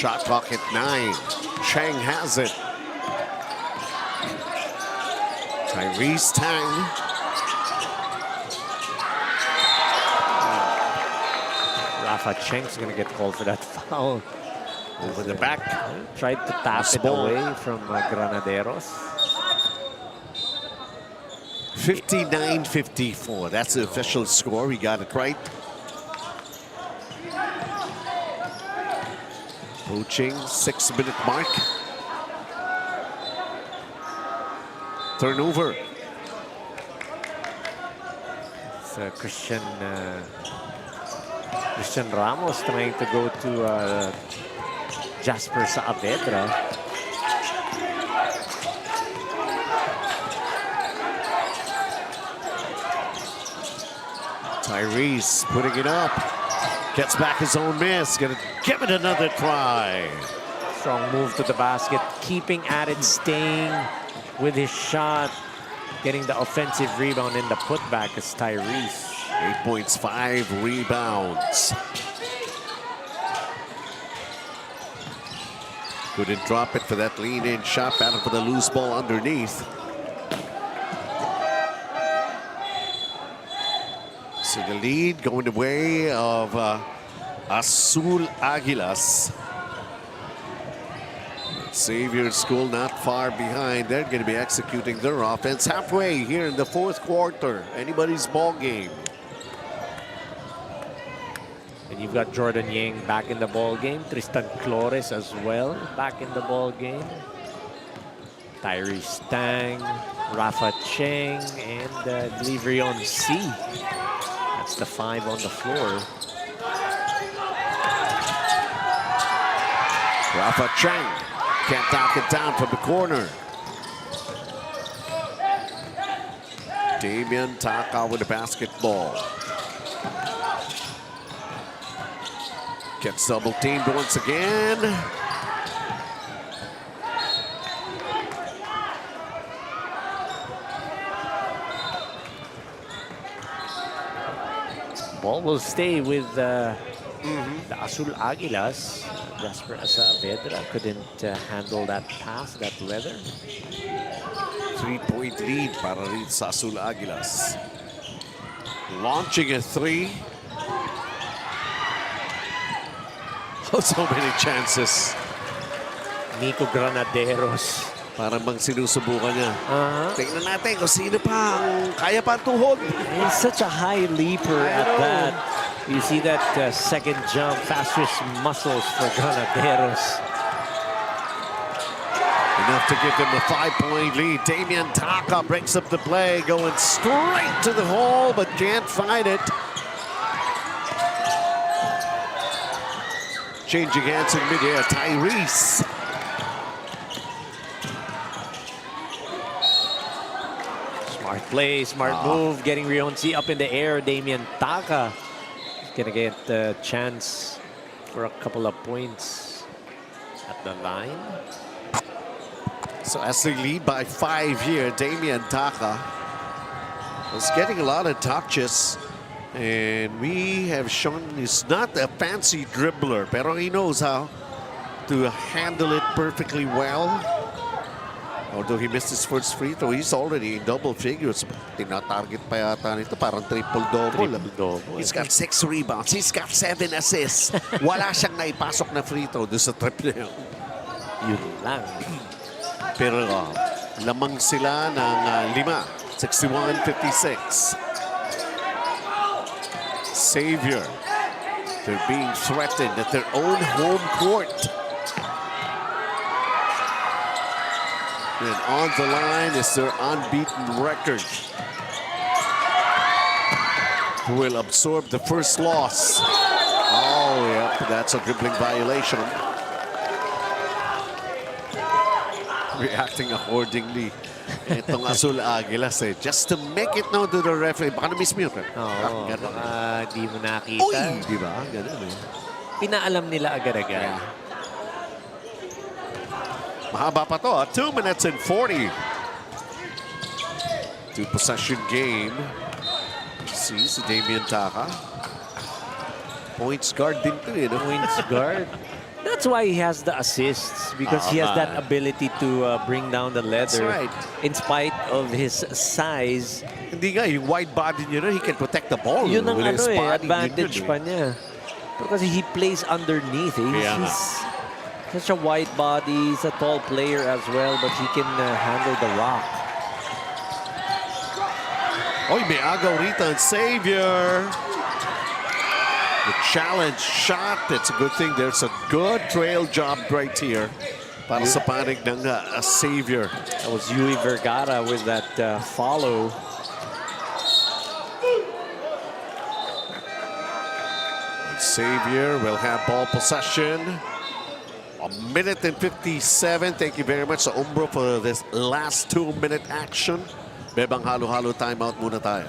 Shot clock at 9. Chang has it. Tyrese Tang. Rafa Cheng's gonna get called for that foul. Over the back. Tried to tap it away from Granaderos. 59-54. That's the official score. We got it right. Approaching 6-minute mark. Turnover. Christian Ramos trying to go to Jasper Saavedra. Tyrese putting it up. Gets back his own miss. Gonna give it another try. Strong move to the basket, keeping at it, staying with his shot, getting the offensive rebound in the putback is Tyrese. 8 points, 5 rebounds. Couldn't drop it for that lean-in shot. Battle for the loose ball underneath. So the lead going the way of Azul Aguilas. Xavier School not far behind. They're going to be executing their offense halfway here in the fourth quarter. Anybody's ball game. And you've got Jordan Yang back in the ball game. Tristan Flores as well back in the ball game. Tyrese Tang, Rafa Cheng, and Livrion C. That's the 5 on the floor. Rafa Cheng can't knock it down from the corner. Damian Taka with the basketball. Gets double teamed once again. Ball will stay with the Azul Aguilas. Jasper Saavedra couldn't handle that pass, that leather. 3-point lead para rin sa Azul Aguilas. Launching a 3. Oh, so many chances. Nico Granaderos. Parang bang sinusubukan niya. Tingnan natin kung sino pa ang kaya pa tuhod. He's such a high leaper at that. You see that second jump, fastest muscles for Granaderos. Enough to give them a 5-point lead. Damian Taka breaks up the play, going straight to the hole, but can't find it. Changing hands in midair, Tyrese. Smart play, smart move, getting Rionci up in the air. Damian Taka is gonna get the chance for a couple of points at the line. So as they lead by 5 here, Damian Taka was getting a lot of touches. And we have shown he's not a fancy dribbler, pero he knows how to handle it perfectly well. Although he missed his first free throw, he's already in double figures. Tina-target pa yata nito, parang triple-double. He's got 6 rebounds. He's got 7 assists. Wala siyang naipasok na free throw doon sa triple na yun. Yun lang. Pero lamang sila ng 5, 61-56. Xavier, they're being threatened at their own home court. And on the line is their unbeaten record. Who will absorb the first loss? Oh, yeah, that's a dribbling violation. Reacting accordingly. Itong Azul Aguilas just to make it known to the referee. Baka na-miss mo yun. Oo, baka di mo nakita. Uy! Di ba? Ganun eh. Pinaalam nila agad-agad. Mahaba pa to. 2 minutes and 40. 2-possession game. See si Damian Taka. Points guard din to eh. Points guard. That's why he has the assists, because he has that ability to bring down the leather. That's right. In spite of his size. Hindi nga, yung wide body niya, he can protect the ball. Yun ang with his body. advantage pa niya. Because he plays underneath. He's such a wide body. He's a tall player as well, but he can handle the rock. Oy, may agaw rito ang Xavier. The challenge shot. It's a good thing. There's a good trail job right here para sa panig ng Xavier. That was Yui Vergara with that follow. Xavier will have ball possession. 1:57. Thank you very much sa Umbro for this last 2-minute action. Bebang halo-halo timeout muna tayo.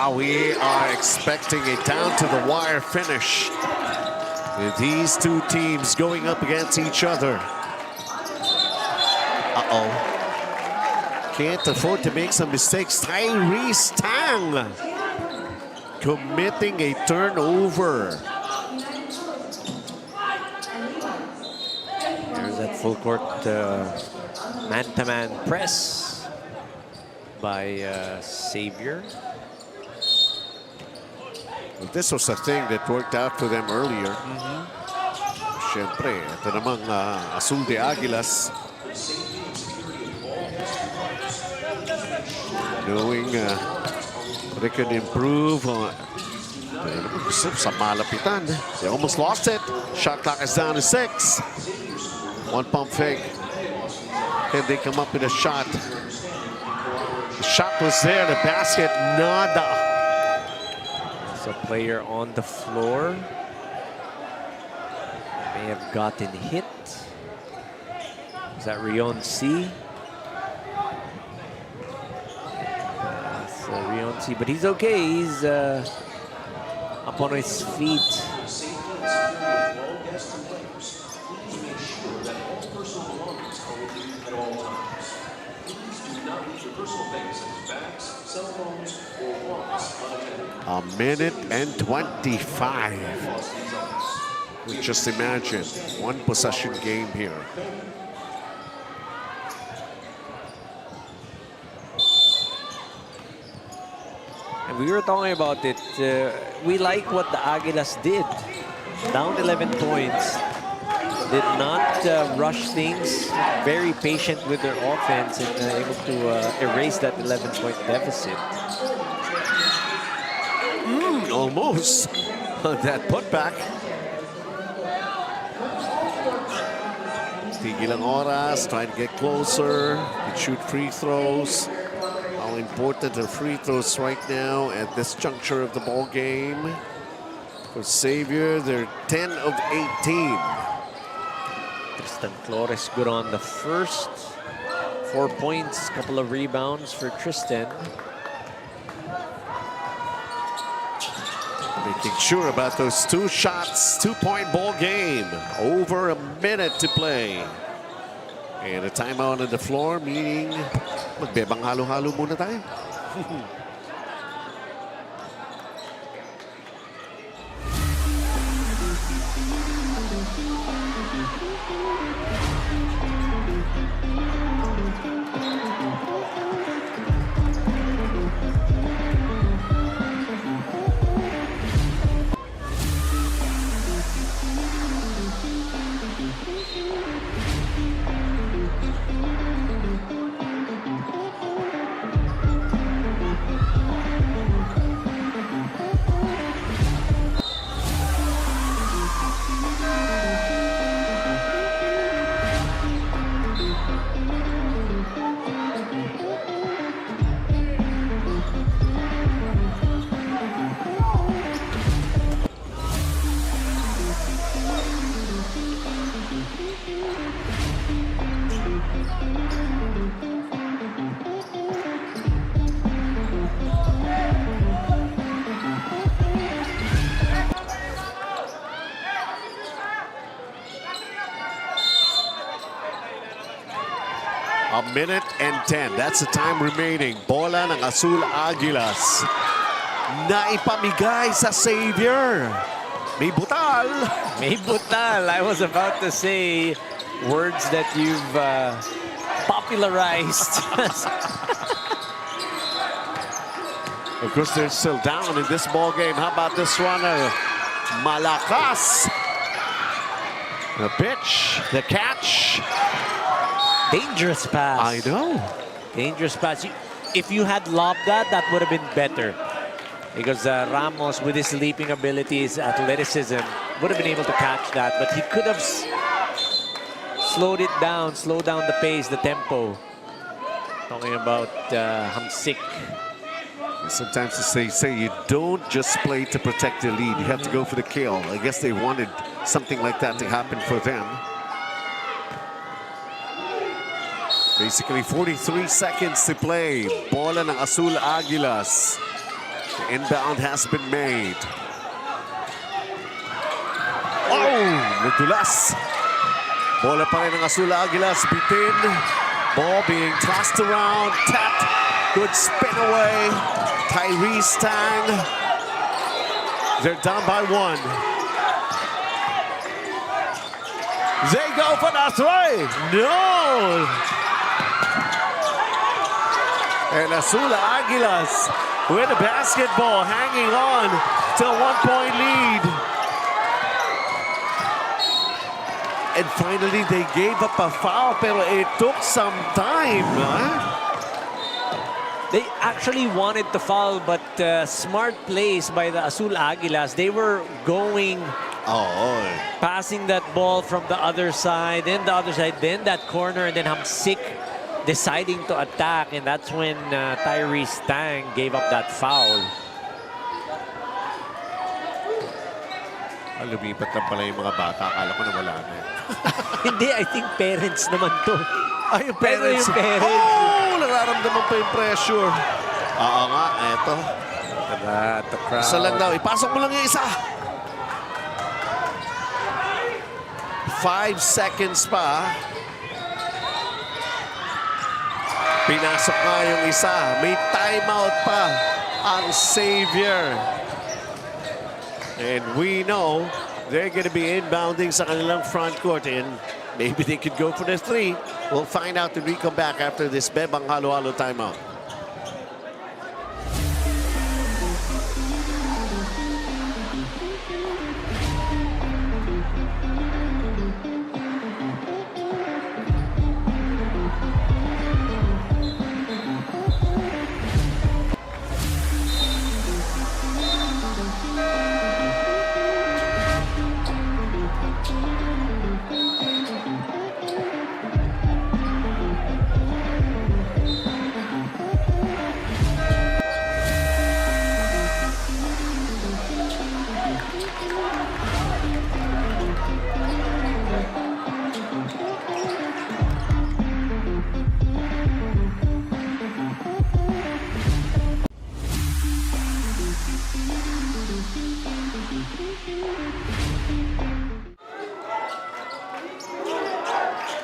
We are expecting a down-to-the-wire finish with these two teams going up against each other. Uh-oh. Can't afford to make some mistakes. Tyrese Tang committing a turnover. There's that full court man-to-man press by Xavier. This was a thing that worked out for them earlier. Siyempre, ito namang Azul Aguilas. Knowing they can improve sa malapitan. They almost lost it. Shot clock is down to 6. One pump fake. Can they come up with a shot? The shot was there. The basket, nada. A player on the floor may have gotten hit. Is that Rion C? So Rion C, but he's okay. He's up on his feet. A minute and 25. Just imagine, one possession game here. And we were talking about it. We like what the Aguilas did. Down 11 points. Did not rush things. Very patient with their offense and able to erase that 11-point deficit. Almost. That putback. Tigil ang oras, trying to get closer, to shoot free throws. How important are free throws right now at this juncture of the ball game? For Xavier, they're 10 of 18. Tristan Flores good on the first. 4 points, couple of rebounds for Tristan. Making sure about those two shots, 2-point ball game. Over a minute to play. And a timeout on the floor, meaning magbebang halo-halo muna tayo. minute and 10. That's the time remaining. Bola ng Azul Aguilas. Naipamigay sa Xavier. May butal. May butal. I was about to say words that you've popularized. Of course, they're still down in this ball game. How about this runner? Malakas. The pitch, the catch. Dangerous pass. I know. Dangerous pass. If you had lobbed that, that would have been better. Because Ramos, with his leaping abilities, athleticism, would have been able to catch that. But he could have slowed it down, slowed down the pace, the tempo. Talking about Hamsik. Sometimes they say you don't just play to protect the lead. You have to go for the kill. I guess they wanted something like that to happen for them. Basically 43 seconds to play. Bola ng Azul Aguilas. The inbound has been made. Oh! Nadulas. Bola pa rin ng Azul Aguilas. Bitin. Ball being tossed around. Tapped. Good spin away. Tyrese Tang. They're down by 1. They go for the three. No! And Azul Aguilas with a basketball hanging on to a 1-point lead. And finally, they gave up a foul, pero it took some time. They actually wanted to foul, but smart plays by the Azul Aguilas. They were going, passing that ball from the other side, then the other side, then that corner, and then Hamsik deciding to attack, and that's when Tyrese Tang gave up that foul. Lumipat lang pala yung mga bata. Akala ko na wala na. Hindi, I think parents naman to. Ay, yung parents. Yung parents. Oh! Nararamdaman pa yung pressure. Oo nga, eto. The crowd. Isa lang daw. Ipasok mo lang yung isa. 5 seconds pa. Pinasok nga yung isa. May timeout pa ang Xavier. And we know they're going to be inbounding sa kanilang front court. And maybe they could go for the 3. We'll find out when we come back after this Bebang Halo-Halo timeout.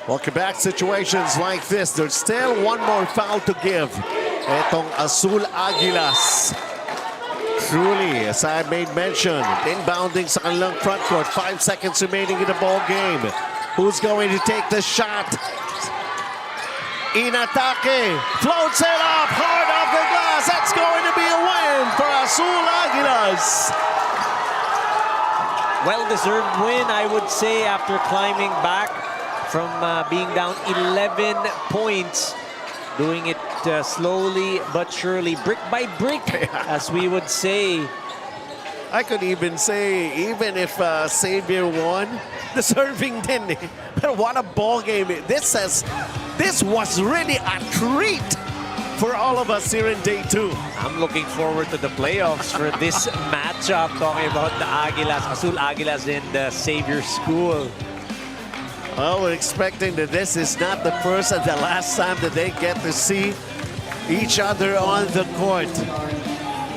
Welcome back. Situations like this. There's still one more foul to give. Etong Azul Aguilas. Truly, as I made mention, inbounding sa kanilang front court. 5 seconds remaining in the ball game. Who's going to take the shot? Inatake floats it up hard off the glass. That's going to be a win for Azul Aguilas. Well-deserved win, I would say, after climbing back from being down 11 points, doing it slowly but surely, brick by brick, as we would say. I could even say, even if Xavier won, deserving din. But what a ball game! This was really a treat for all of us here in day 2. I'm looking forward to the playoffs for this matchup. Talking about the Aguilas, Azul Aguilas in the Xavier School. Well, we're expecting that this is not the first and the last time that they get to see each other on the court.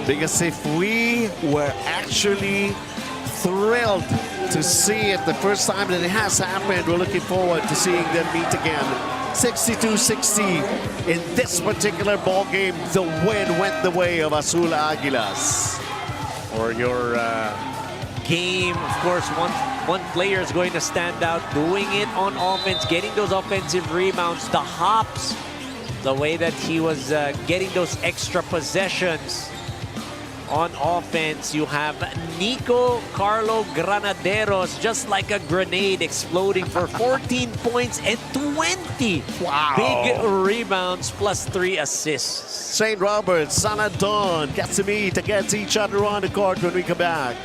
Because if we were actually thrilled to see it the first time that it has happened, we're looking forward to seeing them meet again 62-60. In this particular ball game, the win went the way of Azul Aguilas. For your game, of course, one player is going to stand out, doing it on offense, getting those offensive rebounds, the hops, the way that he was getting those extra possessions. On offense, you have Nico Carlo Granaderos, just like a grenade, exploding for 14 points and 20 big rebounds plus 3 assists. St. Roberts, San Anton, Casimir to get each other on the court when we come back.